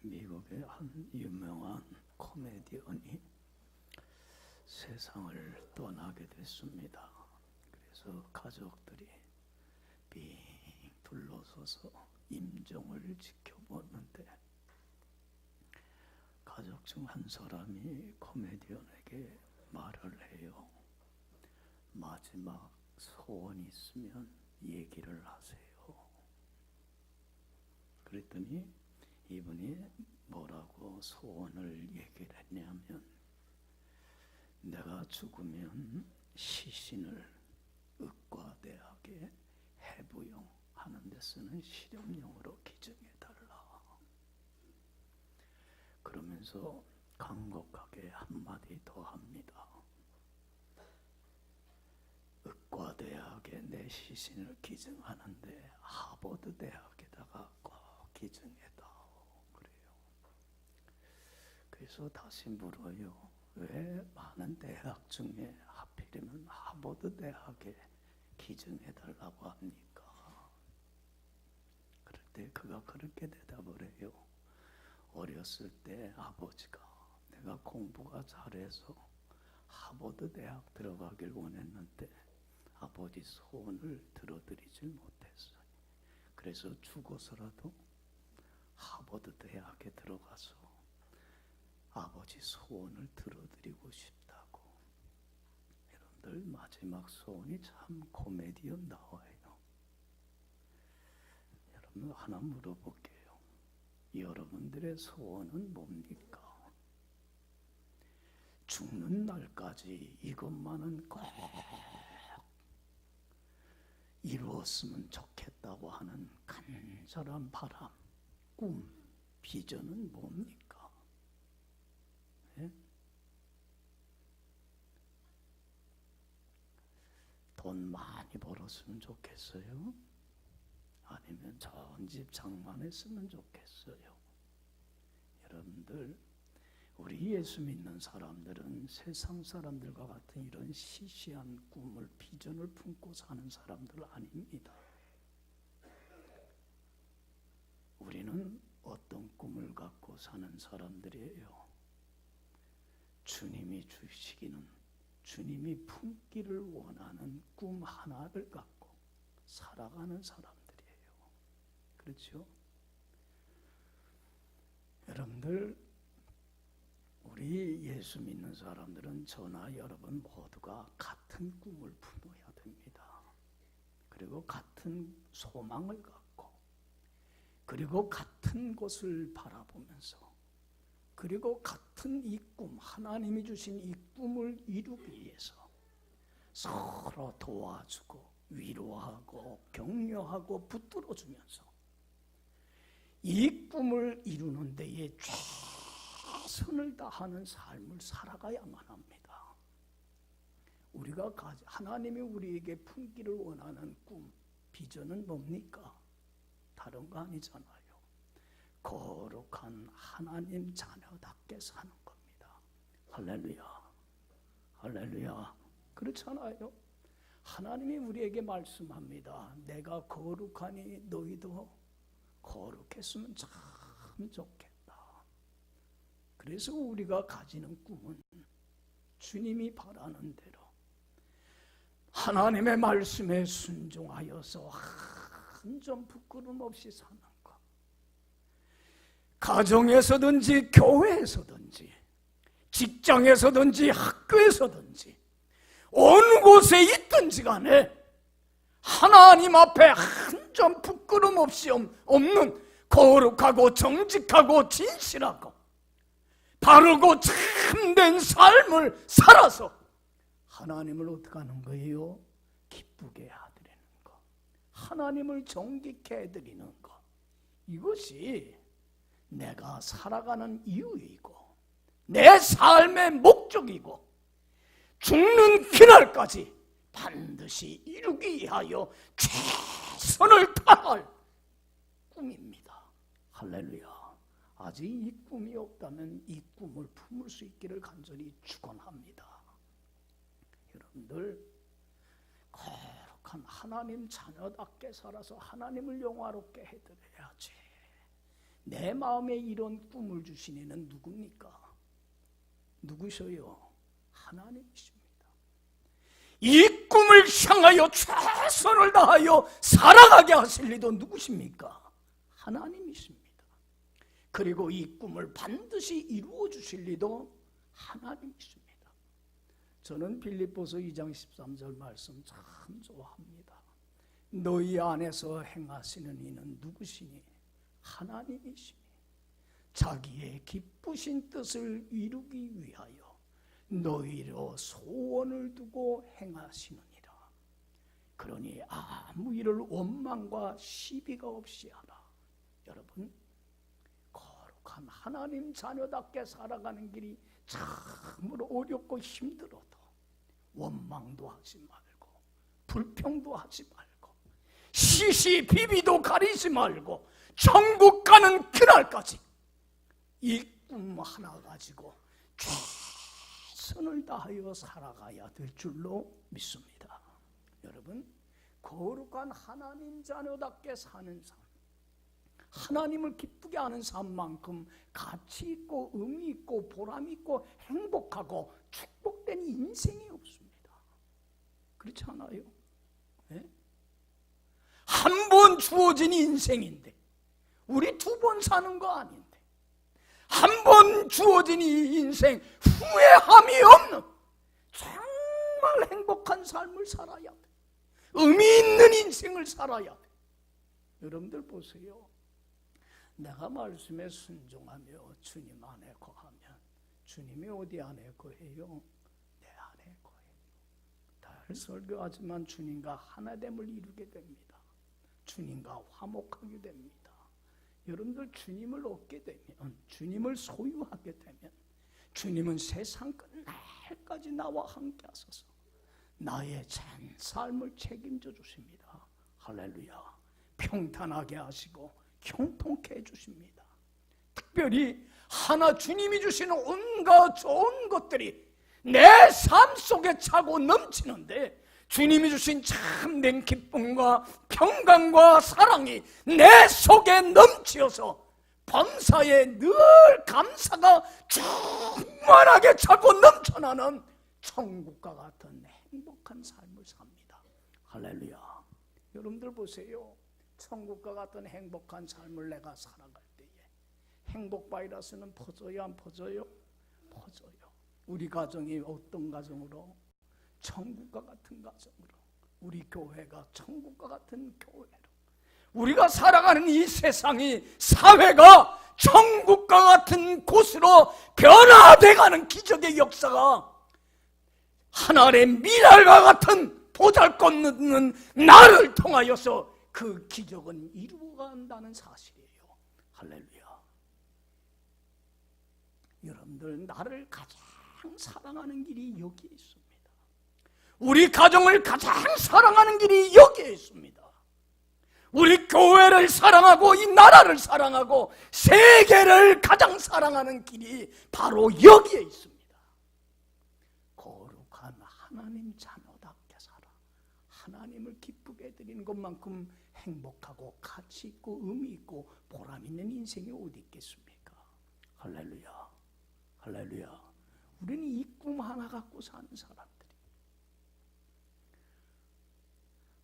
미국의 한 유명한 코미디언이 세상을 떠나게 됐습니다. 그래서 가족들이 빙 둘러서서 임종을 지켜보는데 가족 중 한 사람이 코미디언에게 말을 해요. 마지막 소원 있으면 얘기를 하세요. 그랬더니 이분이 뭐라고 소원을 얘기를 했냐면, 내가 죽으면 시신을 의과대학에 해부용하는 데 쓰는 실험용으로 기증해달라. 그러면서 간곡하게 한마디 더 합니다. 의과대학에 내 시신을 기증하는데 하버드 대학에다가 꼭 기증해다오. 그래요. 그래서 다시 물어요. 왜 많은 대학 중에 하필이면 하버드 대학에 기증해달라고 합니까? 그럴 때 그가 그렇게 대답을 해요. 어렸을 때 아버지가 내가 공부가 잘해서 하버드 대학 들어가길 원했는데 아버지 소원을 들어드리질 못했어요. 그래서 죽어서라도 하버드 대학에 들어가서 아버지 소원을 들어드리고 싶다고. 여러분들 마지막 소원이 참 코미디언 나와요. 여러분 하나 물어볼게요. 여러분들의 소원은 뭡니까? 죽는 날까지 이것만은 꼭 이루었으면 좋겠다고 하는 간절한 바람, 꿈, 비전은 뭡니까? 네? 돈 많이 벌었으면 좋겠어요? 아니면 좋은 집 장만했으면 좋겠어요? 여러분들, 우리 예수 믿는 사람들은 세상 사람들과 같은 이런 시시한 꿈을, 비전을 품고 사는 사람들 아닙니다. 우리는 어떤 꿈을 갖고 사는 사람들이에요? 주님이 주시기는, 주님이 품기를 원하는 꿈 하나를 갖고 살아가는 사람들이에요. 그렇죠? 여러분들, 우리 예수 믿는 사람들은 저나 여러분 모두가 같은 꿈을 품어야 됩니다. 그리고 같은 소망을 갖고, 그리고 같은 곳을 바라보면서, 그리고 같은 이 꿈, 하나님이 주신 이 꿈을 이루기 위해서 서로 도와주고 위로하고 격려하고 붙들어주면서 이 꿈을 이루는 데에 최선을 다하는 삶을 살아가야만 합니다. 우리가 하나님이 우리에게 품기를 원하는 꿈, 비전은 뭡니까? 다른 거 아니잖아요. 거룩한 하나님 자녀답게 사는 겁니다. 할렐루야, 할렐루야. 그렇잖아요. 하나님이 우리에게 말씀합니다. 내가 거룩하니 너희도 거룩했으면 참 좋겠다. 그래서 우리가 가지는 꿈은 주님이 바라는 대로 하나님의 말씀에 순종하여서 한 점 부끄럼 없이 사는 것. 가정에서든지 교회에서든지 직장에서든지 학교에서든지 어느 곳에 있든지 간에 하나님 앞에 한 점 부끄럼 없이 없는 거룩하고 정직하고 진실하고 바르고 참된 삶을 살아서 하나님을 어떻게 하는 거예요? 기쁘게 해드리는 것, 하나님을 정직케 해드리는 것, 이것이 내가 살아가는 이유이고 내 삶의 목적이고 죽는 그날까지 반드시 이루기 위하여 최선을 다할 꿈입니다. 할렐루야. 아직 이 꿈이 없다면 이 꿈을 품을 수 있기를 간절히 축원합니다. 여러분들, 거룩한 하나님 자녀답게 살아서 하나님을 영화롭게 해드려야지. 내 마음에 이런 꿈을 주신 이는 누굽니까? 누구셔요? 하나님이십니다. 이 꿈을 향하여 최선을 다하여 살아가게 하실 이도 누구십니까? 하나님이십니다. 그리고 이 꿈을 반드시 이루어 주실 이도 하나님이십니다. 저는 빌립보서 2장 13절 말씀 참 좋아합니다. 너희 안에서 행하시는 이는 누구시니? 하나님이시니 자기의 기쁘신 뜻을 이루기 위하여 너희로 소원을 두고 행하시느니라. 그러니 아무 일을 원망과 시비가 없이 하라. 여러분, 거룩한 하나님 자녀답게 살아가는 길이 참으로 어렵고 힘들어도 원망도 하지 말고 불평도 하지 말고 시시비비도 가리지 말고 천국 가는 그날까지 이 꿈 하나 가지고 최선을 다하여 살아가야 될 줄로 믿습니다. 여러분, 거룩한 하나님 자녀답게 사는 삶, 하나님을 기쁘게 하는 삶만큼 가치 있고 의미 있고 보람 있고 행복하고 축복된 인생이 없습니다. 그렇지 않아요? 네? 한 번 주어진 인생인데 우리 두 번 사는 거 아닌데 한 번 주어진 이 인생 후회함이 없는 정말 행복한 삶을 살아야 돼. 의미 있는 인생을 살아야 돼. 여러분들 보세요. 내가 말씀에 순종하며 주님 안에 거하면 주님이 어디 안에 거해요? 내 안에 거해요. 늘 설교하지만 주님과 하나됨을 이루게 됩니다. 주님과 화목하게 됩니다. 여러분들 주님을 얻게 되면, 주님을 소유하게 되면 주님은 세상 끝날까지 나와 함께 하소서 나의 전 삶을 책임져 주십니다. 할렐루야. 평탄하게 하시고 형통케 해주십니다. 특별히 하나 주님이 주시는 온갖 좋은 것들이 내 삶 속에 차고 넘치는데 주님이 주신 참된 기쁨과 평강과 사랑이 내 속에 넘치어서 범사에 늘 감사가 충만하게 차고 넘쳐나는 천국과 같은 행복한 삶을 삽니다. 할렐루야. 여러분들 보세요. 천국과 같은 행복한 삶을 내가 살아갈 때에 행복 바이러스는 퍼져요, 안 퍼져요? 퍼져요. 우리 가정이 어떤 가정으로? 천국과 같은 가정으로. 우리 교회가 천국과 같은 교회로. 우리가 살아가는 이 세상이, 사회가 천국과 같은 곳으로 변화돼가는 기적의 역사가 하나님의 미랄과 같은 보잘것없는 나를 통하여서 그 기적은 이루어간다는 사실이에요. 할렐루야. 여러분들, 나를 가장 사랑하는 길이 여기에 있습니다. 우리 가정을 가장 사랑하는 길이 여기에 있습니다. 우리 교회를 사랑하고 이 나라를 사랑하고 세계를 가장 사랑하는 길이 바로 여기에 있습니다. 거룩한 하나님 자녀답게 살아 하나님을 기쁘게 해드리는 것만큼 행복하고 가치 있고 의미 있고 보람 있는 인생이 어디 있겠습니까? 할렐루야. 할렐루야. 우리는 이 꿈 하나 갖고 사는 사람들이,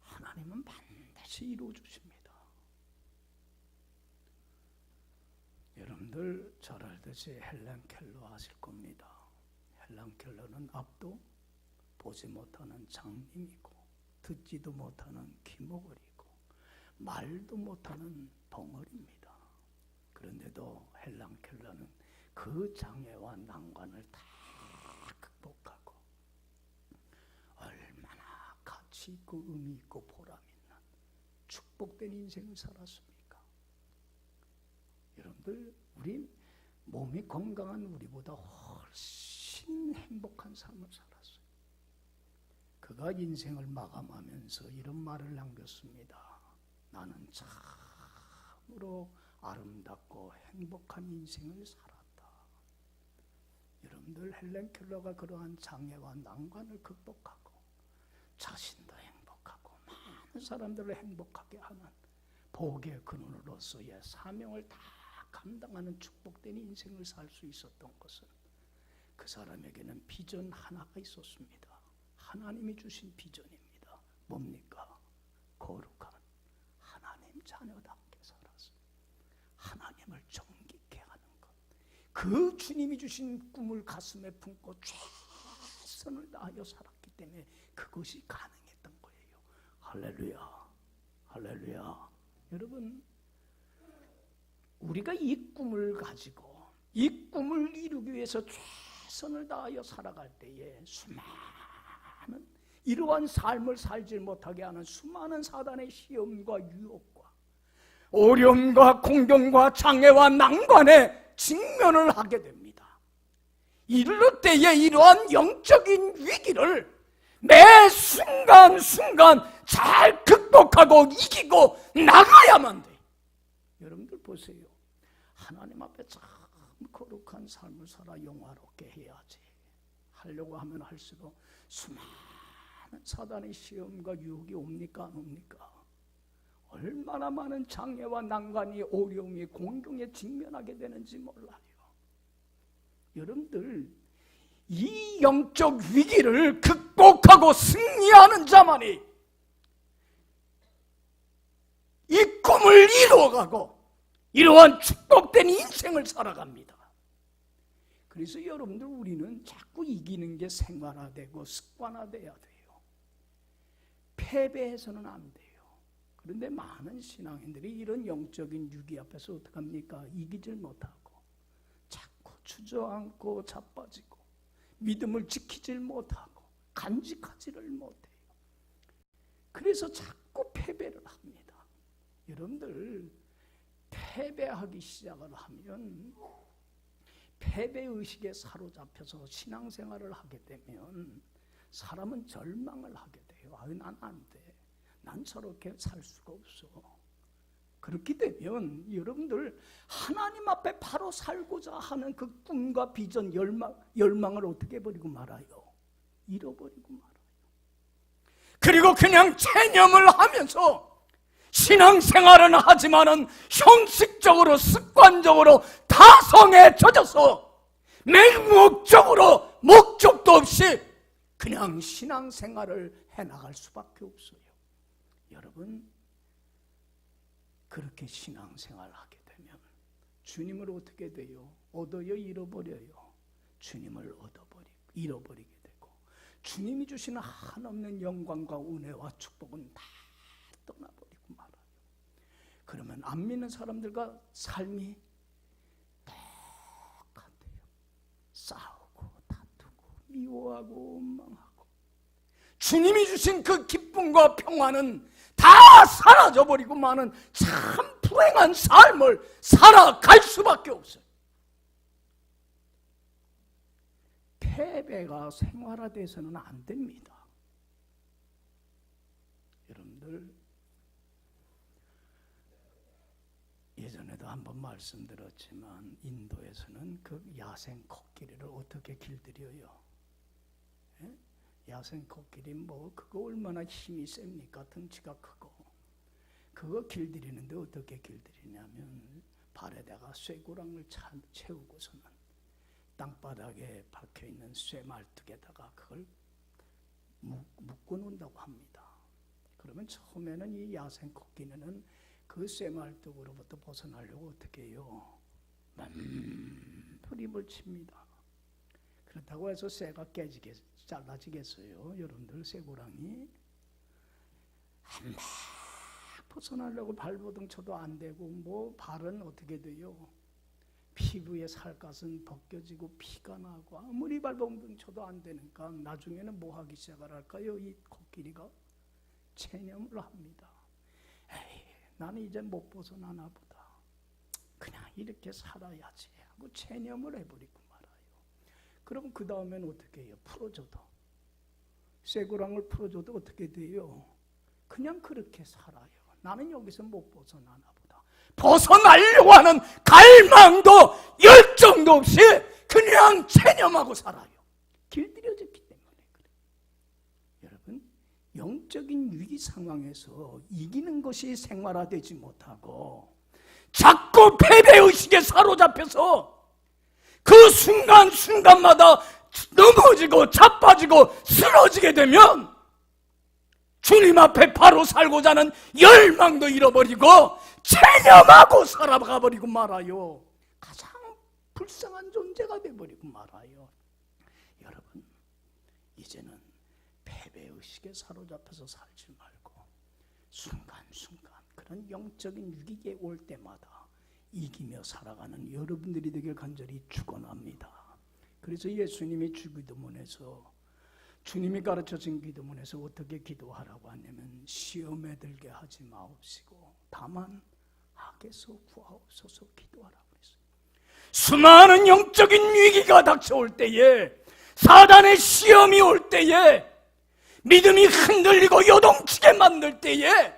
하나님은 반드시 이루어 주십니다. 여러분들 잘 알듯이 헬렌 켈러 아실 겁니다. 헬렌 켈러는 앞도 보지 못하는 장님이고 듣지도 못하는 귀머거리고 말도 못하는 벙어리입니다. 그런데도 헬렌 켈러는 그 장애와 난관을 다 극복하고 얼마나 가치 있고 의미 있고 보람 있는 축복된 인생을 살았습니까? 여러분들, 우리 몸이 건강한 우리보다 훨씬 행복한 삶을 살았어요. 그가 인생을 마감하면서 이런 말을 남겼습니다. 나는 참으로 아름답고 행복한 인생을 살았다. 여러분들, 헬렌 켈러가 그러한 장애와 난관을 극복하고 자신도 행복하고 많은 사람들을 행복하게 하는 복의 근원으로서의 사명을 다 감당하는 축복된 인생을 살 수 있었던 것은 그 사람에게는 비전 하나가 있었습니다. 하나님이 주신 비전입니다. 뭡니까? 거룩한 하나님 자녀답게 살아서 하나님을 정직케 하는 것. 그 주님이 주신 꿈을 가슴에 품고 최선을 다하여 살았기 때문에 그것이 가능했던 거예요. 할렐루야, 할렐루야. 여러분, 우리가 이 꿈을 가지고 이 꿈을 이루기 위해서 최선을 다하여 살아갈 때에 수많은 이러한 삶을 살지 못하게 하는 수많은 사단의 시험과 유혹과 어려움과 공경과 장애와 난관에 직면을 하게 됩니다. 이럴 때에 이러한 영적인 위기를 매 순간순간 잘 극복하고 이기고 나가야만 돼. 여러분들 보세요. 하나님 앞에 참 거룩한 삶을 살아 영화롭게 해야지 하려고 하면 할수록 수많은 사단의 시험과 유혹이 옵니까 안 옵니까? 얼마나 많은 장애와 난관이 어려움이 공경에 직면하게 되는지 몰라요. 여러분들 이 영적 위기를 극복하고 승리하는 자만이 이 꿈을 이루어가고 이러한 축복된 인생을 살아갑니다. 그래서 여러분들 우리는 자꾸 이기는 게 생활화되고 습관화돼야 돼요. 패배해서는 안 돼요. 그런데 많은 신앙인들이 이런 영적인 위기 앞에서 어떡합니까? 이기질 못하고 자꾸 주저앉고 자빠지고 믿음을 지키질 못하고 간직하지를 못해요. 그래서 자꾸 패배를 합니다. 여러분들 패배하기 시작을 하면 패배의식에 사로잡혀서 신앙생활을 하게 되면 사람은 절망을 하게 돼요. 난 안 돼. 난 저렇게 살 수가 없어. 그렇게 되면 여러분들 하나님 앞에 바로 살고자 하는 그 꿈과 비전, 열망을 어떻게 버리고 말아요? 잃어버리고 말아요. 그리고 그냥 체념을 하면서 신앙생활은 하지만은 형식적으로 습관적으로 타성에 젖어서 맹목적으로 목적도 없이 그냥 신앙생활을 해나갈 수밖에 없어요. 여러분, 그렇게 신앙생활을 하게 되면 주님을 어떻게 돼요? 얻어요? 잃어버려요? 주님을 잃어버리게 되고 주님이 주시는 한없는 영광과 은혜와 축복은 다 떠나버리고 말아요. 그러면 안 믿는 사람들과 삶이 똑같아요. 싸우고 다투고 미워하고 원망하고 주님이 주신 그 기쁨과 평화는 다 사라져버리고 마는 참 불행한 삶을 살아갈 수밖에 없어요. 패배가 생활화돼서는 안 됩니다. 여러분들 예전에도 한번 말씀드렸지만 인도에서는 그 야생 코끼리를 어떻게 길들여요? 예? 야생 코끼리 그거 얼마나 힘이 셉니까? 덩치가 크고 그거 길들이는데 어떻게 길들이냐면 발에다가 쇠고랑을 채우고서는 땅바닥에 박혀있는 쇠말뚝에다가 그걸 묶어 놓는다고 합니다. 그러면 처음에는 이 야생 코끼리는 그 쇠말뚝으로부터 벗어나려고 어떻게 해요? 힘을 칩니다. 그렇다고 해서 쇠가 잘라지겠어요? 여러분들 쇠고랑이 한방 벗어나려고 발버둥 쳐도 안 되고 발은 어떻게 돼요? 피부의 살갗은 벗겨지고 피가 나고 아무리 발버둥 쳐도 안 되니까 나중에는 뭐 하기 시작을 할까요? 이 코끼리가 체념을 합니다. 에이, 나는 이제 못 벗어나나 보다. 그냥 이렇게 살아야지 하고 체념을 해버리고 말아요. 그럼 그 다음엔 어떻게 해요? 풀어줘도 쇠고랑을 풀어줘도 어떻게 돼요? 그냥 그렇게 살아요. 나는 여기서 못 벗어나나 보다. 벗어나려고 하는 갈망도 열정도 없이 그냥 체념하고 살아요. 길들여졌기 때문에 그래요. 여러분, 영적인 위기 상황에서 이기는 것이 생활화되지 못하고 자꾸 패배의식에 사로잡혀서 그 순간순간마다 넘어지고 자빠지고 쓰러지게 되면 주님 앞에 바로 살고자 하는 열망도 잃어버리고 체념하고 살아가 버리고 말아요. 가장 불쌍한 존재가 되어버리고 말아요. 여러분, 이제는 패배의식에 사로잡혀서 살지 말고 순간순간 그런 영적인 위기에 올 때마다 이기며 살아가는 여러분들이 되길 간절히 축원합니다. 그래서 예수님이 주기도문에서 주님이 가르쳐준 기도문에서 어떻게 기도하라고 하냐면 시험에 들게 하지 마옵시고 다만 악에서 구하옵소서 기도하라고 했어요. 수많은 영적인 위기가 닥쳐올 때에, 사단의 시험이 올 때에, 믿음이 흔들리고 요동치게 만들 때에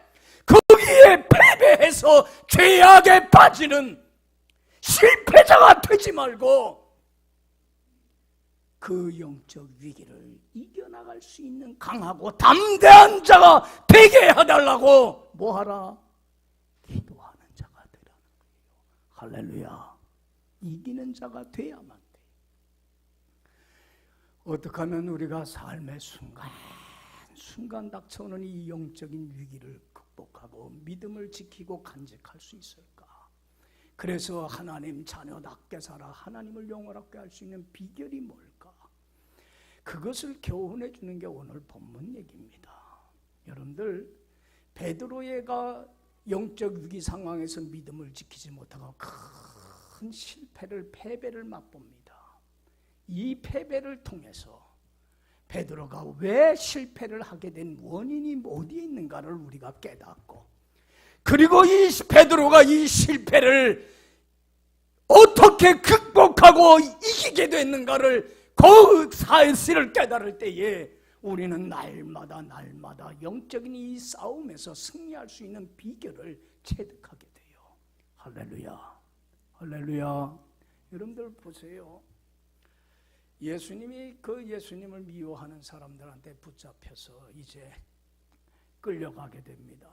거기에 패배해서 죄악에 빠지는 실패자가 되지 말고 그 영적 위기를 이겨나갈 수 있는 강하고 담대한 자가 되게 해달라고 뭐하라? 기도하는 자가 되라는 거예요. 할렐루야. 이기는 자가 돼야만 돼. 어떻게 하면 우리가 삶의 순간 닥쳐오는 이 영적인 위기를 극복하고 믿음을 지키고 간직할 수 있을까? 그래서 하나님 자녀답게 살아 하나님을 영원하게 할 수 있는 비결이 뭘까? 그것을 교훈해 주는 게 오늘 본문 얘기입니다. 여러분들, 베드로가 영적 위기 상황에서 믿음을 지키지 못하고 큰 패배를 맛봅니다. 이 패배를 통해서 베드로가 왜 실패를 하게 된 원인이 어디에 있는가를 우리가 깨닫고, 그리고 이 베드로가 이 실패를 어떻게 극복하고 이기게 됐는가를 그 사실을 깨달을 때에 우리는 날마다 영적인 이 싸움에서 승리할 수 있는 비결을 체득하게 돼요. 할렐루야. 할렐루야. 여러분들 보세요. 예수님을 미워하는 사람들한테 붙잡혀서 이제 끌려가게 됩니다.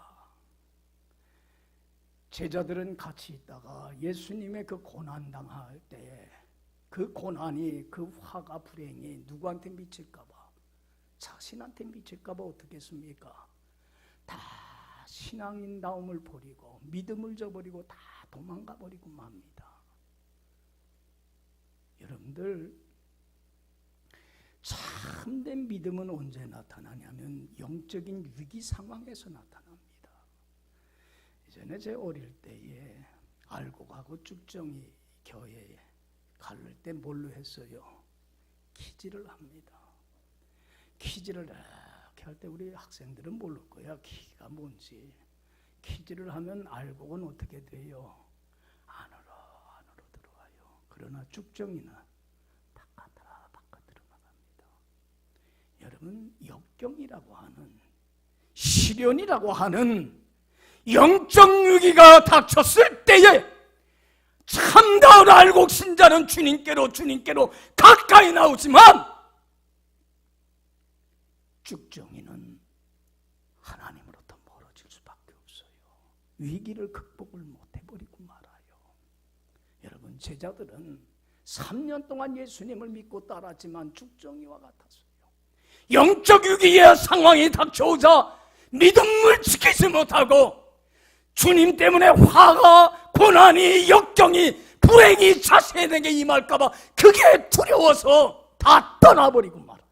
제자들은 같이 있다가 예수님의 그 고난 당할 때에 그 고난이, 그 화가, 불행이 누구한테 미칠까봐, 자신한테 미칠까봐 어떻게 했습니까? 다 신앙인다움을 버리고 믿음을 저버리고 다 도망가 버리고 맙니다. 여러분들, 참된 믿음은 언제 나타나냐면 영적인 위기 상황에서 나타납니다. 예전에 제 어릴 때에 알고 가고 쭉정이 교회에 가를 때 뭘로 했어요? 퀴즈를 합니다. 퀴즈를 이렇게 할 때 우리 학생들은 모를 거야. 키가 뭔지. 퀴즈를 하면 알고는 어떻게 돼요? 안으로 들어와요. 그러나 쭉정이는 바깥으로 나갑니다. 여러분, 역경이라고 하는, 시련이라고 하는 영적 위기가 닥쳤을 때에 참다운 알곡 신자는 주님께로 가까이 나오지만 쭉정이는 하나님으로부터 멀어질 수밖에 없어요. 위기를 극복을 못해버리고 말아요. 여러분, 제자들은 3년 동안 예수님을 믿고 따랐지만 쭉정이와 같았어요. 영적 위기의 상황이 닥쳐오자 믿음을 지키지 못하고 주님 때문에 화가, 고난이, 역경이, 불행이 자신에게 임할까봐 그게 두려워서 다 떠나버리고 말아.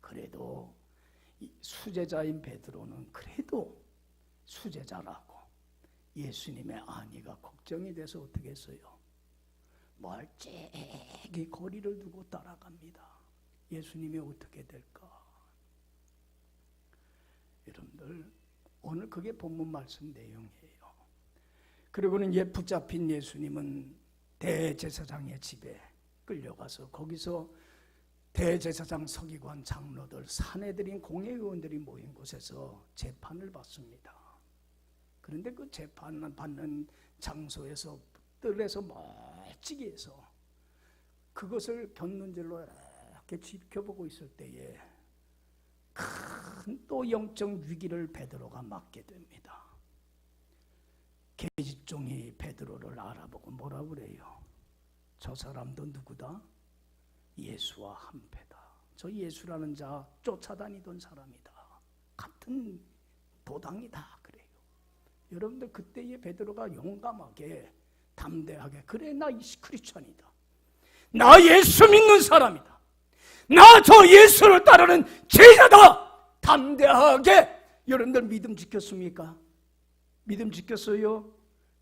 그래도 수제자인 베드로는 그래도 수제자라고 예수님의 안위가 걱정이 돼서 어떻게 했어요? 멀찍이 거리를 두고 따라갑니다. 예수님이 어떻게 될까? 여러분들, 오늘 그게 본문 말씀 내용이에요. 그리고는 붙잡힌 예수님은 대제사장의 집에 끌려가서 거기서 대제사장, 서기관, 장로들, 사내들인 공회의원들이 모인 곳에서 재판을 받습니다. 그런데 그 재판 받는 장소에서 뜰에서 멀찍이 해서 그것을 곁눈질로 이렇게 지켜보고 있을 때에 큰 또 영적 위기를 베드로가 맞게 됩니다. 계집종이 베드로를 알아보고 뭐라 그래요? 저 사람도 누구다? 예수와 한패다. 저 예수라는 자 쫓아다니던 사람이다. 같은 도당이다. 그래요. 여러분들 그때의 베드로가 용감하게 담대하게 그래 나 크리스천이다. 나 예수 믿는 사람이다. 나 저 예수를 따르는 제자다. 담대하게 여러분들 믿음 지켰습니까? 믿음 지켰어요?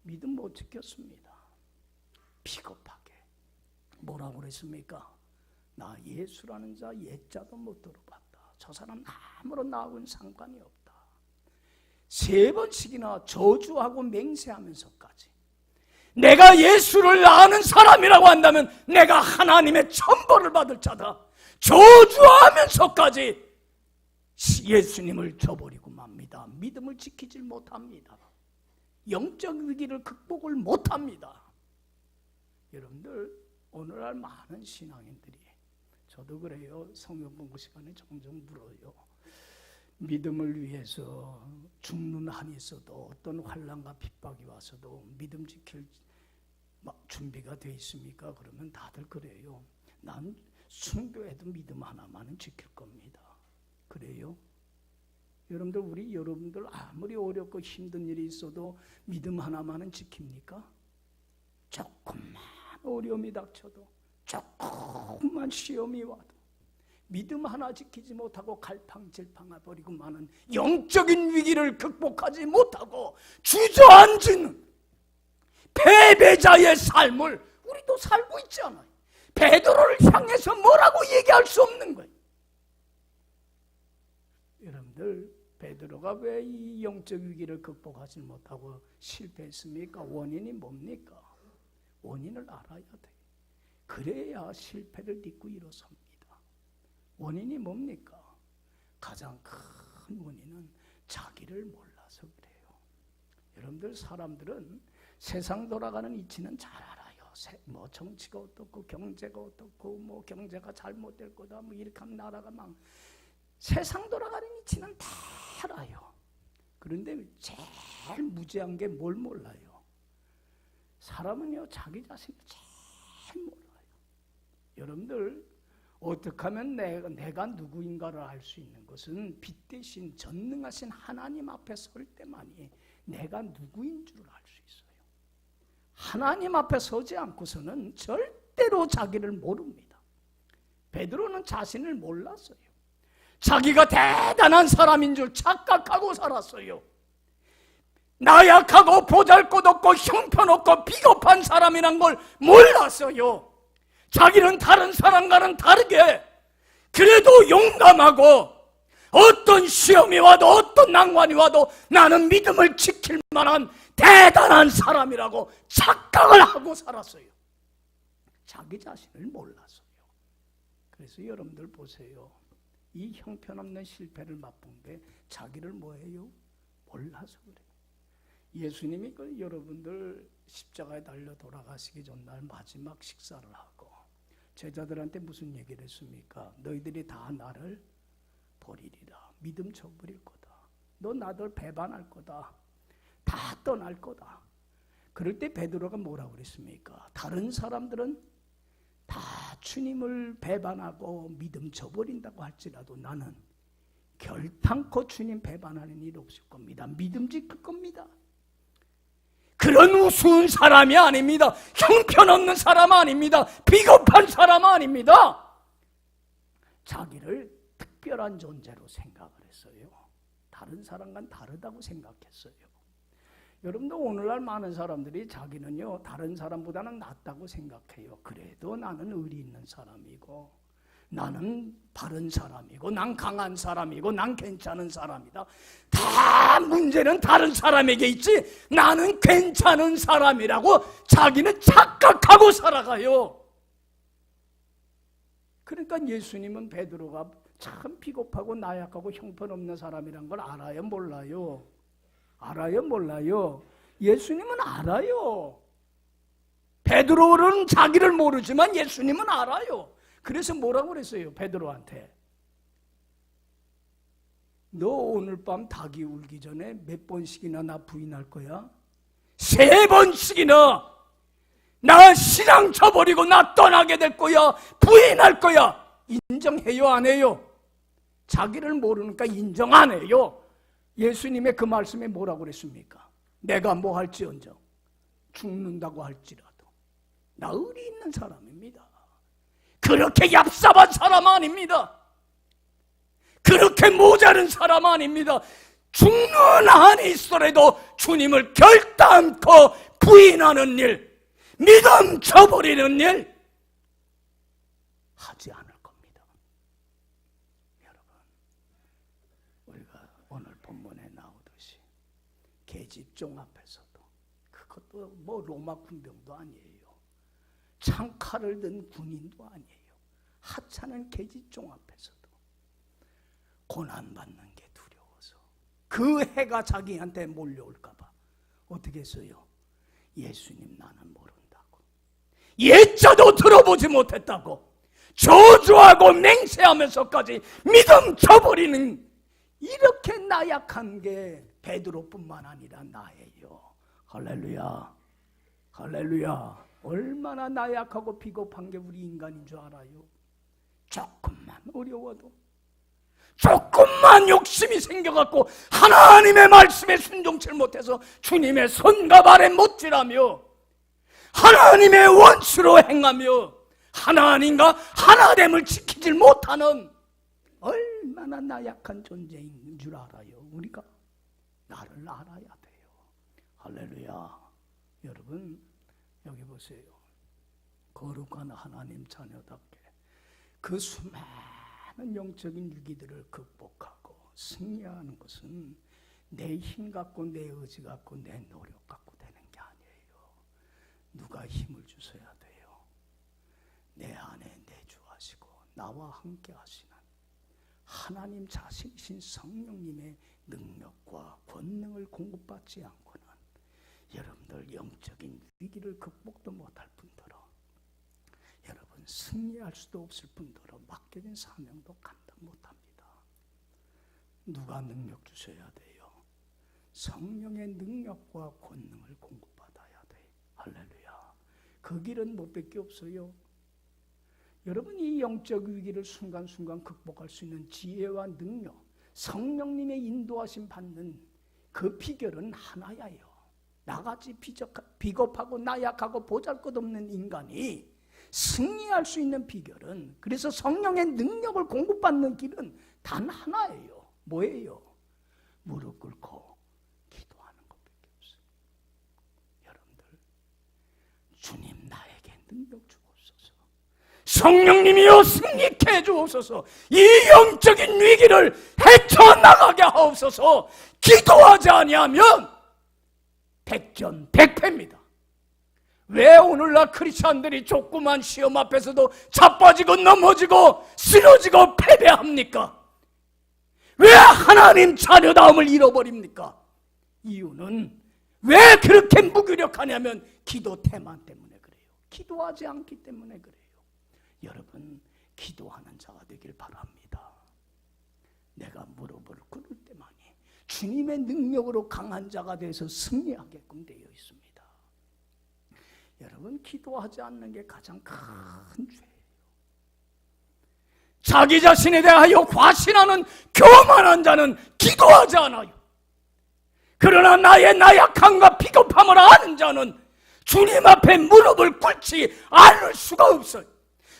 믿음 못 지켰습니다. 비겁하게 뭐라고 그랬습니까? 나 예수라는 자 옛자도 못 들어봤다. 저 사람 아무런 나하고는 상관이 없다. 3번씩이나 저주하고 맹세하면서까지 내가 예수를 아는 사람이라고 한다면 내가 하나님의 천벌을 받을 자다. 저주하면서까지 예수님을 저버리고 맙니다. 믿음을 지키질 못합니다. 영적 위기를 극복을 못합니다. 여러분들 오늘날 많은 신앙인들이 저도 그래요. 성경 공부 시간에 종종 물어요. 믿음을 위해서 죽는 한이 있어도 어떤 환난과 핍박이 와서도 믿음 지킬 준비가 돼 있습니까? 그러면 다들 그래요. 난 순교해도 믿음 하나만은 지킬 겁니다. 그래요? 여러분들 여러분들 아무리 어렵고 힘든 일이 있어도 믿음 하나만은 지킵니까? 조금만 어려움이 닥쳐도 조금만 시험이 와도 믿음 하나 지키지 못하고 갈팡질팡해버리고 마는 영적인 위기를 극복하지 못하고 주저앉은 패배자의 삶을 우리도 살고 있잖아요. 베드로를 향해서 뭐라고 얘기할 수 없는 거예요. 여러분들 베드로가 왜 이 영적 위기를 극복하지 못하고 실패했습니까? 원인이 뭡니까? 원인을 알아야 돼요. 그래야 실패를 딛고 일어섭니다. 원인이 뭡니까? 가장 큰 원인은 자기를 몰라서 그래요. 여러분들 사람들은 세상 돌아가는 이치는 잘 알아요. 뭐 정치가 어떻고 경제가 어떻고 뭐 경제가 잘못될 거다 뭐 이렇게 하면 나라가 세상 돌아가는 이치는 다 알아요. 그런데 제일 무지한 게 뭘 몰라요? 사람은요 자기 자신을 제일 몰라요. 여러분들 어떻게 하면 내가 누구인가를 알 수 있는 것은 빛 대신 전능하신 하나님 앞에 설 때만이 내가 누구인 줄 알 수 있어요. 하나님 앞에 서지 않고서는 절대로 자기를 모릅니다. 베드로는 자신을 몰랐어요. 자기가 대단한 사람인 줄 착각하고 살았어요. 나약하고 보잘것없고 형편없고 비겁한 사람이란 걸 몰랐어요. 자기는 다른 사람과는 다르게 그래도 용감하고 어떤 시험이 와도 어떤 난관이 와도 나는 믿음을 지킬 만한 대단한 사람이라고 착각을 하고 살았어요. 자기 자신을 몰랐어요. 그래서 여러분들 보세요. 이 형편없는 실패를 맛본 게 자기를 뭐예요? 몰라서 그래요. 예수님이 여러분들 십자가에 달려 돌아가시기 전날 마지막 식사를 하고 제자들한테 무슨 얘기를 했습니까? 너희들이 다 나를 버리리라. 믿음 저버릴 거다. 너 나들 배반할 거다. 다 떠날 거다. 그럴 때 베드로가 뭐라고 그랬습니까? 다른 사람들은 다 주님을 배반하고 믿음 저버린다고 할지라도 나는 결단코 주님 배반하는 일 없을 겁니다. 믿음 지킬 겁니다. 그런 우스운 사람이 아닙니다. 형편없는 사람 아닙니다. 비겁한 사람 아닙니다. 자기를 특별한 존재로 생각을 했어요. 다른 사람과는 다르다고 생각했어요. 여러분도 오늘날 많은 사람들이 자기는요 다른 사람보다는 낫다고 생각해요. 그래도 나는 의리 있는 사람이고 나는 바른 사람이고 난 강한 사람이고 난 괜찮은 사람이다. 다 문제는 다른 사람에게 있지 나는 괜찮은 사람이라고 자기는 착각하고 살아가요. 그러니까 예수님은 베드로가 참 비겁하고 나약하고 형편없는 사람이란 걸 알아요? 몰라요? 알아요? 몰라요? 예수님은 알아요. 베드로는 자기를 모르지만 예수님은 알아요. 그래서 뭐라고 그랬어요? 베드로한테 너 오늘 밤 닭이 울기 전에 몇 번씩이나 나 부인할 거야? 3번씩이나 나 신앙 저버리고 나 떠나게 될 거야, 부인할 거야, 인정해요 안 해요? 자기를 모르니까 인정 안 해요. 예수님의 그 말씀에 뭐라고 그랬습니까? 내가 뭐 할지언정 죽는다고 할지라도 나 의리 있는 사람입니다. 그렇게 얍삽한 사람 아닙니다. 그렇게 모자른 사람 아닙니다. 죽는 한이 있더라도 주님을 결단코 부인하는 일, 믿음 저버리는 일 하지 않을 겁니다. 여러분, 우리가 오늘 본문에 나오듯이 계집종 앞에서도, 그것도 뭐 로마 군병도 아니에요. 창칼을 든 군인도 아니에요. 하찮은 계집종 앞에서도 고난받는 게 두려워서, 그 해가 자기한테 몰려올까 봐 어떻게 했어요? 예수님 나는 모른다고, 예자도 들어보지 못했다고 저주하고 맹세하면서까지 믿음 저버리는, 이렇게 나약한 게 베드로뿐만 아니라 나예요. 할렐루야, 할렐루야. 얼마나 나약하고 비겁한 게 우리 인간인 줄 알아요? 조금만 어려워도, 조금만 욕심이 생겨갖고 하나님의 말씀에 순종치 못해서 주님의 손과 발에 못질하며 하나님의 원수로 행하며 하나님과 하나됨을 지키질 못하는 얼마나 나약한 존재인 줄 알아요? 우리가 나를 알아야 돼요. 할렐루야. 여러분, 여기 보세요. 거룩한 하나님 자녀답게 그 수많은 영적인 위기들을 극복하고 승리하는 것은 내 힘 갖고 내 의지 갖고 내 노력 갖고 되는 게 아니에요. 누가 힘을 주셔야 돼요? 내 안에 내주하시고 나와 함께 하시는 하나님 자신이신 성령님의 능력과 권능을 공급받지 않고는 여러분들 영적인 위기를 극복도 못할 뿐더러 여러분 승리할 수도 없을 뿐더러 맡겨진 사명도 감당 못합니다. 누가 능력 주셔야 돼요? 성령의 능력과 권능을 공급받아야 돼. 할렐루야. 그 길은 못 밖에 없어요. 여러분, 이 영적 위기를 순간순간 극복할 수 있는 지혜와 능력, 성령님의 인도하심 받는 그 비결은 하나예요. 나같이 비겁하고 나약하고 보잘것없는 인간이 승리할 수 있는 비결은, 그래서 성령의 능력을 공급받는 길은 단 하나예요. 뭐예요? 무릎 꿇고 기도하는 것밖에 없어요. 여러분들, 주님 나에게 능력 주옵소서. 성령님이여 승리케 해주옵소서. 이 영적인 위기를 헤쳐나가게 하옵소서. 기도하지 아니하면 백전백패입니다. 왜 오늘날 크리스찬들이 조그만 시험 앞에서도 자빠지고 넘어지고 쓰러지고 패배합니까? 왜 하나님 자녀다움을 잃어버립니까? 이유는 왜 그렇게 무기력하냐면 기도 태만 때문에 그래요. 기도하지 않기 때문에 그래요. 여러분, 기도하는 자가 되길 바랍니다. 내가 무릎을 꿇을 때만이 주님의 능력으로 강한 자가 돼서 승리하게끔 되어 있습니다. 여러분, 기도하지 않는 게 가장 큰 죄예요. 자기 자신에 대하여 과신하는 교만한 자는 기도하지 않아요. 그러나 나의 나약함과 비겁함을 아는 자는 주님 앞에 무릎을 꿇지 않을 수가 없어요.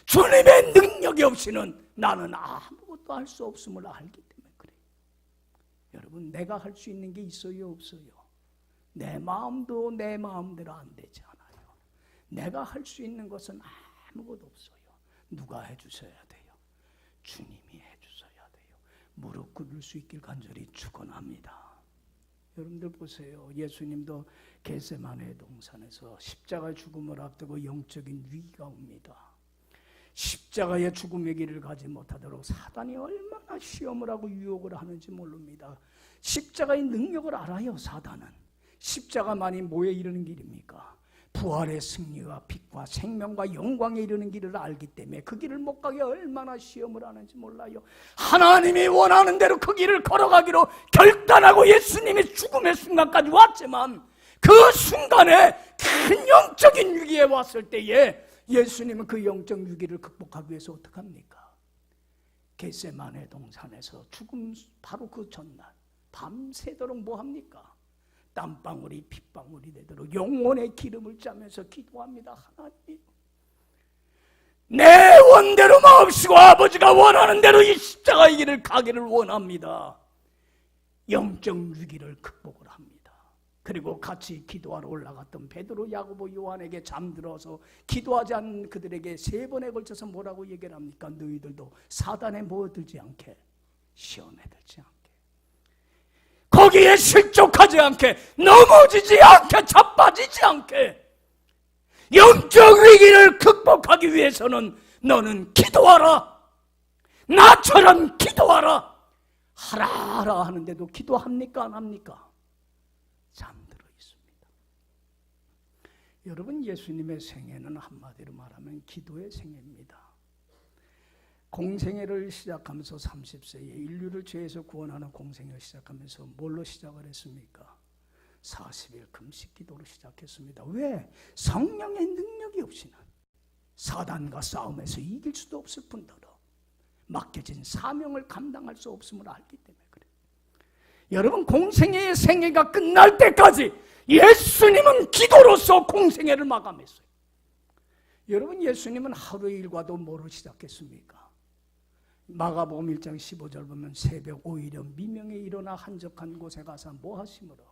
주님의 능력이 없이는 나는 아무것도 할 수 없음을 알기 때문에 그래요. 여러분, 내가 할 수 있는 게 있어요, 없어요? 내 마음도 내 마음대로 안 되지 않아요. 내가 할 수 있는 것은 아무것도 없어요. 누가 해주셔야 돼요? 주님이 해주셔야 돼요. 무릎 꿇을 수 있길 간절히 축원합니다. 여러분들 보세요. 예수님도 겟세마네 동산에서 십자가의 죽음을 앞두고 영적인 위기가 옵니다. 십자가의 죽음의 길을 가지 못하도록 사단이 얼마나 시험을 하고 유혹을 하는지 모릅니다. 십자가의 능력을 알아요. 사단은 십자가만이 뭐에 이르는 길입니까? 부활의 승리와 빛과 생명과 영광에 이르는 길을 알기 때문에 그 길을 못 가게 얼마나 시험을 하는지 몰라요. 하나님이 원하는 대로 그 길을 걸어가기로 결단하고 예수님이 죽음의 순간까지 왔지만 그 순간에 큰 영적인 위기에 왔을 때에 예수님은 그 영적 위기를 극복하기 위해서 어떻게 합니까? 겟세마네 동산에서 죽음 바로 그 전날 밤새도록 뭐 합니까? 땀방울이 핏방울이 되도록 영혼의 기름을 짜면서 기도합니다. 하나님, 내 원대로 마옵시고 아버지가 원하는 대로 이 십자가의 길을 가기를 원합니다. 영적 위기를 극복을 합니다. 그리고 같이 기도하러 올라갔던 베드로, 야고보, 요한에게 잠들어서 기도하지 않은 그들에게 3번에 걸쳐서 뭐라고 얘기를 합니까? 너희들도 사단에 모여들지 않게, 시험에 들지 않게, 거기에 실족하지 않게, 넘어지지 않게, 자빠지지 않게, 영적 위기를 극복하기 위해서는 너는 기도하라. 나처럼 기도하라. 하라 하는데도 기도합니까? 안 합니까? 잠들어 있습니다. 여러분, 예수님의 생애는 한마디로 말하면 기도의 생애입니다. 공생애를 시작하면서 30세에 인류를 죄에서 구원하는 공생애를 시작하면서 뭘로 시작을 했습니까? 40일 금식 기도로 시작했습니다. 왜? 성령의 능력이 없이는 사단과 싸움에서 이길 수도 없을 뿐더러 맡겨진 사명을 감당할 수 없음을 알기 때문에 그래요. 여러분, 공생애의 생애가 끝날 때까지 예수님은 기도로서 공생애를 마감했어요. 여러분, 예수님은 하루의 일과도 뭐로 시작했습니까? 마가복음 1장 15절 보면 새벽 5일에 미명에 일어나 한적한 곳에 가서 뭐 하심으로?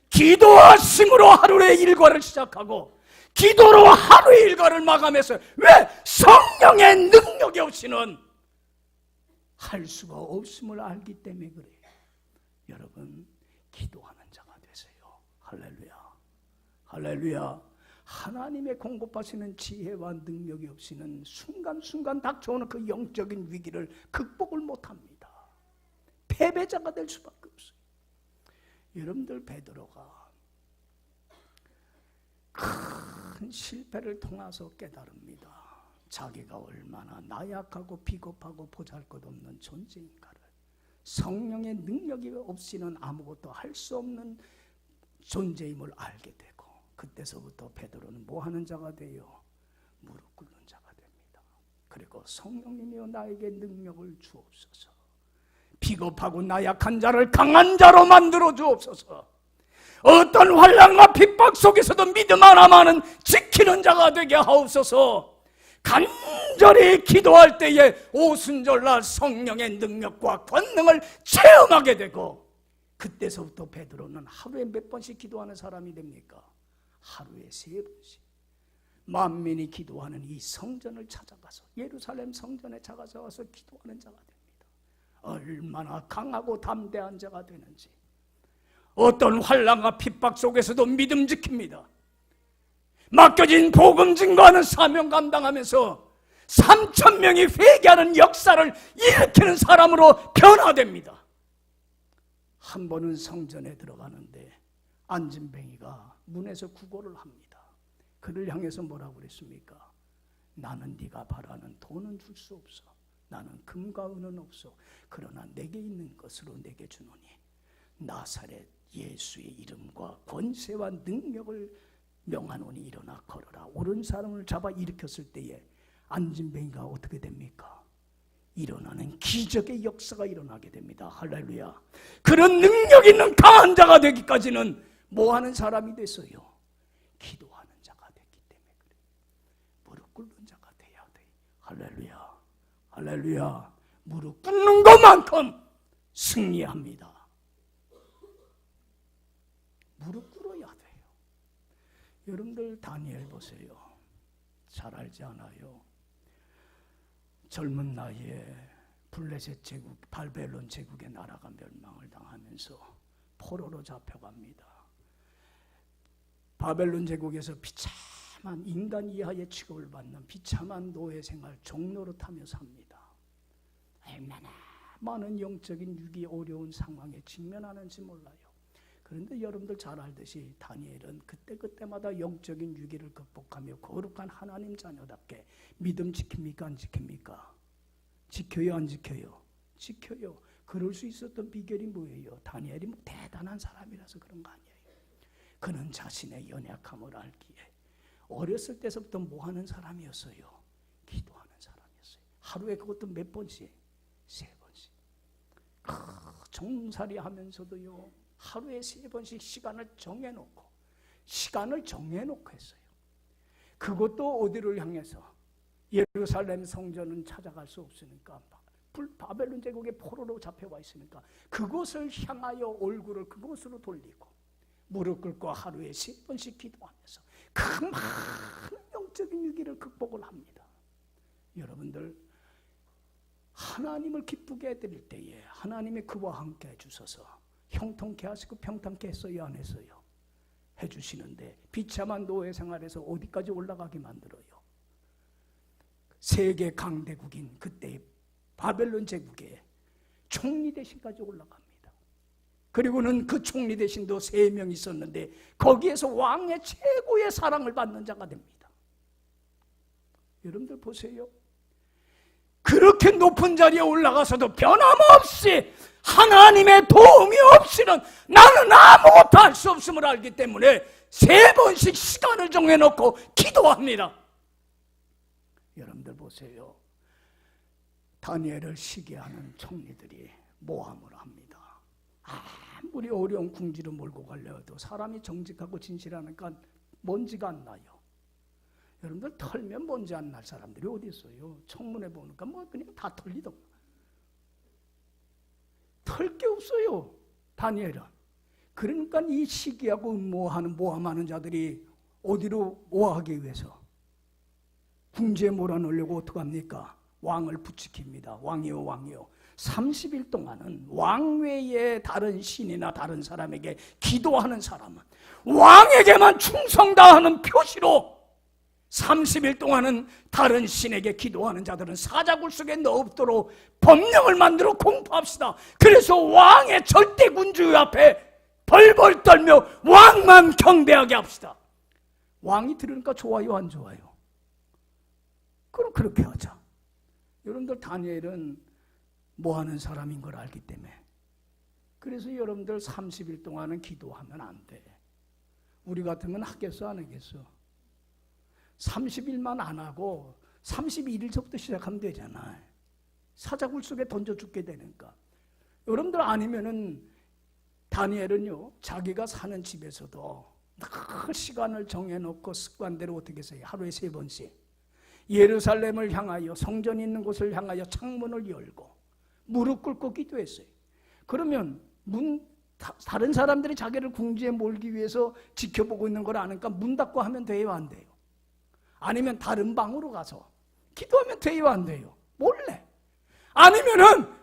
기도하심으로 하루의 일과를 시작하고 기도로 하루의 일과를 마감했어요. 왜? 성령의 능력이 없이는 할 수가 없음을 알기 때문에 그래요. 여러분, 기도하는 자가 되세요. 할렐루야, 할렐루야. 하나님의 공급하시는 지혜와 능력이 없이는 순간순간 닥쳐오는 그 영적인 위기를 극복을 못합니다. 패배자가 될 수밖에 없어요. 여러분들, 베드로가 큰 실패를 통해서 깨달습니다. 자기가 얼마나 나약하고 비겁하고 보잘것없는 존재인가를, 성령의 능력이 없이는 아무것도 할 수 없는 존재임을 알게 되고, 그때서부터 베드로는 뭐 하는 자가 돼요? 무릎 꿇는 자가 됩니다. 그리고 성령님이여 나에게 능력을 주옵소서. 비겁하고 나약한 자를 강한 자로 만들어 주옵소서. 어떤 환난과 핍박 속에서도 믿음 하나만은 지키는 자가 되게 하옵소서. 간절히 기도할 때에 오순절날 성령의 능력과 권능을 체험하게 되고, 그때서부터 베드로는 하루에 몇 번씩 기도하는 사람이 됩니까? 하루에 3번씩 만민이 기도하는 이 성전을 찾아가서, 예루살렘 성전에 찾아가서 기도하는 자가 됩니다. 얼마나 강하고 담대한 자가 되는지, 어떤 환난과 핍박 속에서도 믿음 지킵니다. 맡겨진 복음 증거하는 사명 감당하면서 3,000명이 회개하는 역사를 일으키는 사람으로 변화됩니다. 한 번은 성전에 들어가는데 안진뱅이가 문에서 구걸을 합니다. 그를 향해서 뭐라고 그랬습니까? 나는 네가 바라는 돈은 줄 수 없어. 나는 금과 은은 없어. 그러나 내게 있는 것으로 내게 주노니 나사렛 예수의 이름과 권세와 능력을 명하노니 일어나 걸어라. 옳은 사람을 잡아 일으켰을 때에 안진뱅이가 어떻게 됩니까? 일어나는 기적의 역사가 일어나게 됩니다. 할렐루야. 그런 능력 있는 강한 자가 되기까지는 뭐 하는 사람이 됐어요? 기도하는 자가 됐기 때문에 그래요. 무릎 꿇는 자가 돼야 돼. 할렐루야, 할렐루야. 무릎 꿇는 것만큼 승리합니다. 무릎 꿇어야 돼요. 여러분들, 다니엘 보세요. 잘 알지 않아요? 젊은 나이에 블레셋 제국, 바벨론 제국의 나라가 멸망을 당하면서 포로로 잡혀갑니다. 바벨론 제국에서 비참한 인간 이하의 취급을 받는 비참한 노예 생활 종노릇하며 삽니다. 얼마나 많은 영적인 위기, 어려운 상황에 직면하는지 몰라요. 그런데 여러분들 잘 알듯이 다니엘은 그때그때마다 영적인 위기를 극복하며 거룩한 하나님 자녀답게 믿음 지킵니까? 안 지킵니까? 지켜요? 안 지켜요? 지켜요. 그럴 수 있었던 비결이 뭐예요? 다니엘이 뭐 대단한 사람이라서 그런 거 아니에요. 그는 자신의 연약함을 알기에 어렸을 때서부터 뭐 하는 사람이었어요? 기도하는 사람이었어요. 하루에 그것도 몇 번씩? 3번씩. 종살이 하면서도요, 하루에 3번씩 시간을 정해놓고 했어요. 그것도 어디를 향해서? 예루살렘 성전은 찾아갈 수 없으니까 바벨론 제국의 포로로 잡혀와 있으니까 그곳을 향하여 얼굴을 그곳으로 돌리고 무릎 꿇고 하루에 10번씩 기도하면서 그 많은 영적인 위기를 극복을 합니다. 여러분들, 하나님을 기쁘게 해드릴 때에 하나님이 그와 함께 해주셔서 형통케 하시고 평탄케 했어요, 안 했어요? 해주시는데 비참한 노예 생활에서 어디까지 올라가게 만들어요? 세계 강대국인 그때의 바벨론 제국의 총리 대신까지 올라갑니다. 그리고는 그 총리 대신도 3명 있었는데 거기에서 왕의 최고의 사랑을 받는 자가 됩니다. 여러분들 보세요. 그렇게 높은 자리에 올라가서도 변함없이 하나님의 도움이 없이는 나는 아무것도 할 수 없음을 알기 때문에 3번씩 시간을 정해놓고 기도합니다. 여러분들 보세요. 다니엘을 시기하는 총리들이 모함을 합니다. 아무리 어려운 궁지로 몰고 가려 해도 사람이 정직하고 진실하니까 먼지가 안 나요. 여러분들, 털면 먼지 안 날 사람들이 어디 있어요? 청문회 보니까 뭐 그냥 다 털리더만. 털 게 없어요, 다니엘은. 그러니까 이 시기하고 모함하는 자들이 어디로 모함하기 위해서 궁지에 몰아넣으려고 어떡합니까? 왕을 부추깁니다. 왕이요. 30일 동안은 왕 외에 다른 신이나 다른 사람에게 기도하는 사람은 왕에게만 충성 다하는 표시로 30일 동안은 다른 신에게 기도하는 자들은 사자굴 속에 넣도록 법령을 만들어 공포합시다. 그래서 왕의 절대 군주 앞에 벌벌 떨며 왕만 경배하게 합시다. 왕이 들으니까 좋아요, 안 좋아요? 그럼 그렇게 하자. 여러분들, 다니엘은 뭐 하는 사람인 걸 알기 때문에. 그래서 여러분들 30일 동안은 기도하면 안 돼. 우리 같으면 하겠어, 안 하겠어? 30일만 안 하고 31일서부터 시작하면 되잖아. 사자굴 속에 던져 죽게 되니까. 여러분들 아니면은 다니엘은요, 자기가 사는 집에서도 늘 시간을 정해놓고 습관대로 어떻게 해서요? 하루에 3번씩 예루살렘을 향하여, 성전이 있는 곳을 향하여 창문을 열고 무릎 꿇고 기도했어요. 그러면 다른 사람들이 자기를 궁지에 몰기 위해서 지켜보고 있는 걸 아니까 문 닫고 하면 돼요, 안 돼요? 아니면 다른 방으로 가서 기도하면 돼요, 안 돼요? 몰래. 아니면은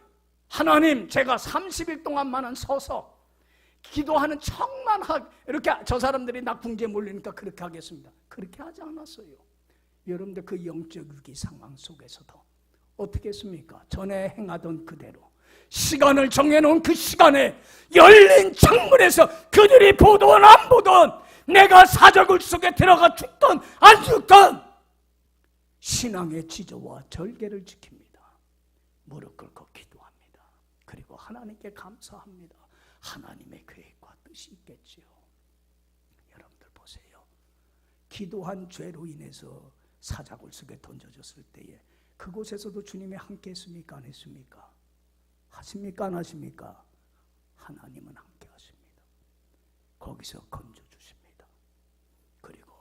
하나님, 제가 30일 동안만은 서서 기도하는 척만 이렇게 저 사람들이 나 궁지에 몰리니까 그렇게 하겠습니다. 그렇게 하지 않았어요. 여러분들, 그 영적 위기 상황 속에서도 어떻게 했습니까? 전에 행하던 그대로 시간을 정해놓은 그 시간에 열린 창문에서 그들이 보던 안 보던, 내가 사자굴 속에 들어가 죽던 안 죽던 신앙의 지조와 절개를 지킵니다. 무릎 꿇고 기도합니다. 그리고 하나님께 감사합니다. 하나님의 계획과 뜻이 있겠지요. 여러분들 보세요. 기도한 죄로 인해서 사자굴 속에 던져졌을 때에 그곳에서도 주님이 함께 했습니까, 안 했습니까? 하십니까, 안 하십니까? 하나님은 함께 하십니다. 거기서 건져주십니다. 그리고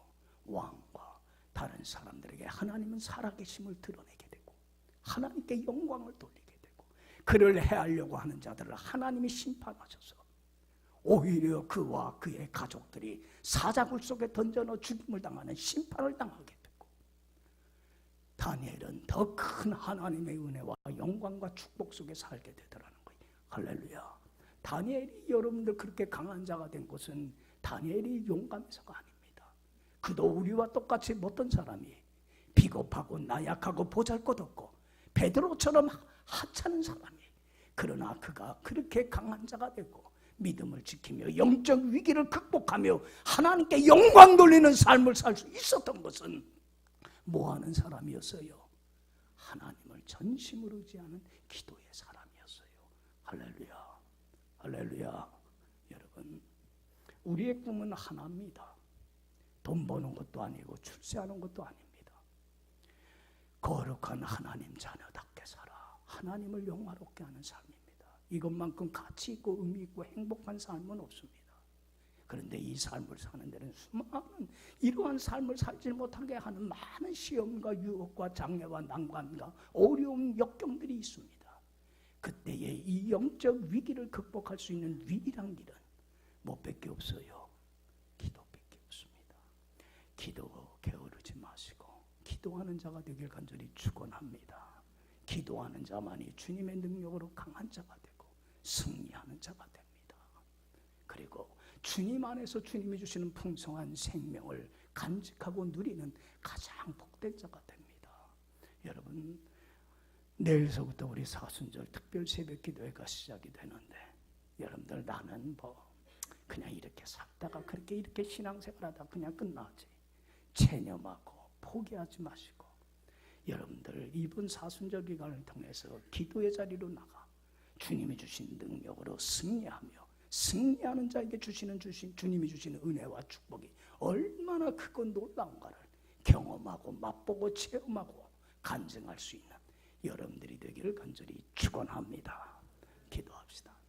왕과 다른 사람들에게 하나님은 살아계심을 드러내게 되고 하나님께 영광을 돌리게 되고, 그를 해하려고 하는 자들을 하나님이 심판하셔서 오히려 그와 그의 가족들이 사자굴 속에 던져넣어 죽임을 당하는 심판을 당하게 되고, 다니엘은 더 큰 하나님의 은혜와 영광과 축복 속에 살게 되더라는 거예요. 할렐루야. 다니엘이 여러분들 그렇게 강한 자가 된 것은 다니엘이 용감해서가 아닙니다. 그도 우리와 똑같이 어떤 사람이 비겁하고 나약하고 보잘것없고 베드로처럼 하찮은 사람이, 그러나 그가 그렇게 강한 자가 되고 믿음을 지키며 영적 위기를 극복하며 하나님께 영광 돌리는 삶을 살 수 있었던 것은 뭐하는 사람이었어요? 하나님을 전심으로 의지하는 기도의 사람이었어요. 할렐루야. 할렐루야. 여러분, 우리의 꿈은 하나입니다. 돈 버는 것도 아니고 출세하는 것도 아닙니다. 거룩한 하나님 자녀답게 살아 하나님을 영화롭게 하는 삶입니다. 이것만큼 가치 있고 의미 있고 행복한 삶은 없습니다. 그런데 이 삶을 사는 데는 수많은 이러한 삶을 살지 못하게 하는 많은 시험과 유혹과 장애와 난관과 어려운 역경들이 있습니다. 그때에 이 영적 위기를 극복할 수 있는 유일한 길은 뭐밖에 없어요? 기도밖에 없습니다. 기도 게으르지 마시고 기도하는 자가 되길 간절히 축원합니다. 기도하는 자만이 주님의 능력으로 강한 자가 되고 승리하는 자가 됩니다. 그리고 주님 안에서 주님이 주시는 풍성한 생명을 간직하고 누리는 가장 복된 자가 됩니다. 여러분, 내일서부터 우리 사순절 특별 새벽 기도회가 시작이 되는데 여러분들 나는 그냥 이렇게 살다가 그렇게 이렇게 신앙생활하다 그냥 끝나지 체념하고 포기하지 마시고 여러분들 이번 사순절 기간을 통해서 기도의 자리로 나가 주님이 주신 능력으로 승리하며 승리하는 자에게 주님이 주시는 은혜와 축복이 얼마나 크고 놀라운가를 경험하고 맛보고 체험하고 간증할 수 있는 여러분들이 되기를 간절히 축원합니다. 기도합시다.